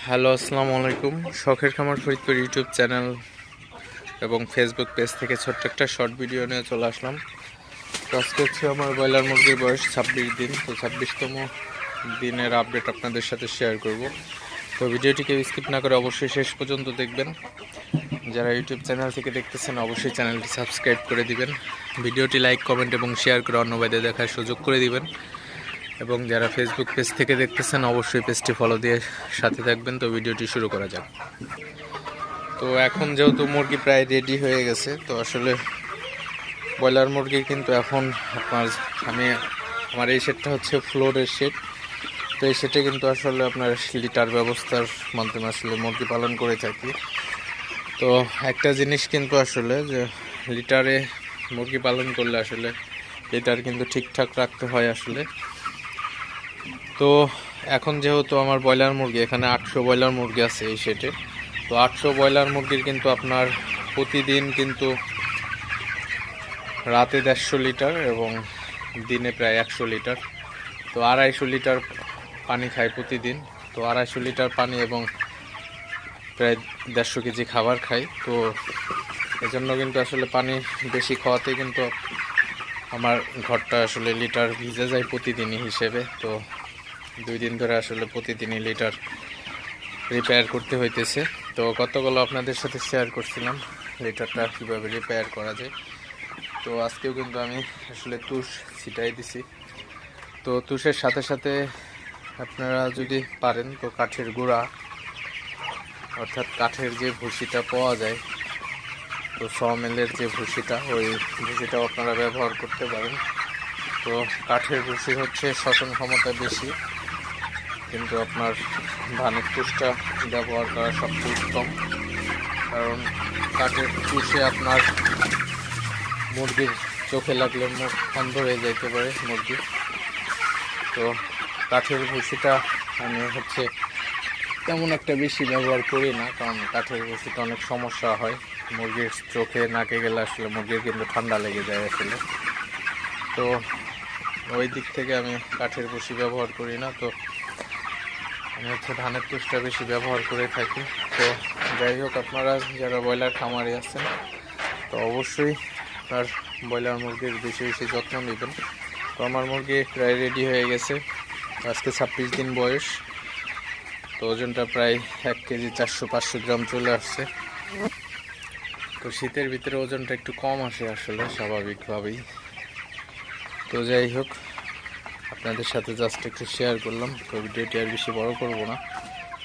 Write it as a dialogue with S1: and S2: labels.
S1: Hello, আসসালামু আলাইকুম। শখের খামার ফরিদপুর ইউটিউব চ্যানেল এবং ফেসবুক পেজ থেকে ছোট্ট একটা শর্ট ভিডিও নিয়ে চলে আসলাম। তো আজকে হচ্ছে আমার ব্রয়লার মুরগির বয়স 26 দিন। তো 26তম দিনের আপডেট আপনাদের সাথে শেয়ার করব। তো ভিডিওটিকে স্কিপ না করে অবশ্যই শেষ পর্যন্ত দেখবেন। যারা ইউটিউব চ্যানেল থেকে দেখতেছেন অবশ্যই চ্যানেলটি সাবস্ক্রাইব করে দিবেন। ভিডিওটি লাইক, কমেন্ট এবং শেয়ার করে অন্য ভাইদের দেখার সুযোগ করে দিবেন। এবং যারা ফেসবুক পেজ থেকে দেখতেছেন অবশ্যই পেজটি ফলো দিয়ে সাথে থাকবেন। তো ভিডিওটি শুরু করা যাক। তো এখন যেহেতু মুরগি প্রায় রেডি হয়ে গেছে, তো আসলে ব্রয়লার মুরগি কিন্তু এখন আমার এই শেডটা হচ্ছে ফ্লোরের শেড। তো এই শেডে কিন্তু আসলে আপনার লিটার ব্যবস্থার মাধ্যমে আসলে মুরগি পালন করে থাকি। তো একটা জিনিস কিন্তু আসলে যে লিটারে মুরগি পালন করলে আসলে লিটার কিন্তু ঠিকঠাক রাখতে হয় আসলে। তো এখন যেহেতু আমার ব্রয়লার মুরগি এখানে 800 ব্রয়লার মুরগি আছে এই শেডে। তো 800 ব্রয়লার মুরগির কিন্তু আপনার প্রতিদিন কিন্তু রাতে 150 লিটার এবং দিনে প্রায় 100 লিটার, তো 250 লিটার পানি খায় প্রতিদিন। তো 250 লিটার পানি এবং প্রায় 150 কেজি খাবার খাই। তো এজন্য কিন্তু আসলে পানি বেশি খাওয়াতে কিন্তু আমার ঘরটা আসলে লিটার ভিজে যায় প্রতিদিনই হিসেবে। তো 2 দিন ধরে আসলে প্রতিদিনই লিটার রিপেয়ার করতে হইতেছে। তো গতকাল আপনাদের সাথে শেয়ার করছিলাম লিটারটা কীভাবে রিপেয়ার করা যায়। তো আজকেও কিন্তু আমি আসলে তুষ ছিটাই দিছি। তো তুষের সাথে সাথে আপনারা যদি পারেন তো কাঠের গুঁড়া, অর্থাৎ কাঠের যে ভুসিটা পাওয়া যায়, তো সমিলের যে ভুসিটা, ওই ভুসিটাও আপনারা ব্যবহার করতে পারেন। তো কাঠের ভুসি হচ্ছে শ্বসন ক্ষমতা বেশি, কিন্তু আপনার ধানের তুষটা ব্যবহার করা সবচেয়ে উত্তম। কারণ কাঠের তুষে আপনার মুরগির চোখে লাগলে মুখ বন্ধ হয়ে যাইতে পারে মুরগি। তো কাঠের ভুসিটা আমি হচ্ছে তেমন একটা বেশি ব্যবহার করি না, কারণ কাঠের ভুসিতে অনেক সমস্যা হয়। মুরগির চোখে নাকে গেলে আসলে মুরগির কিন্তু ঠান্ডা লেগে যায় আসলে। তো ওই দিক থেকে আমি কাঠের ভুসি ব্যবহার করি না। তো আমি হচ্ছে ধানের তুষটা বেশি ব্যবহার করে থাকি। তো যাই হোক, আপনারা যারা ব্রয়লার খামারে আছেন তো অবশ্যই আপনার ব্রয়লার মুরগির বেশি বেশি যত্ন নেবেন। তো আমার মুরগি প্রায় রেডি হয়ে গেছে। আজকে 26 দিন বয়স। তো ওজনটা প্রায় 1 কেজি 400-500 গ্রাম চলে আসছে। তো শীতের ভিতরে ওজনটা একটু কম আসে আসলে স্বাভাবিকভাবেই। তো যাই হোক, আপনাদের সাথে জাস্ট একটু শেয়ার করলাম। তো ভিডিওটি আর বেশি বড় করব না।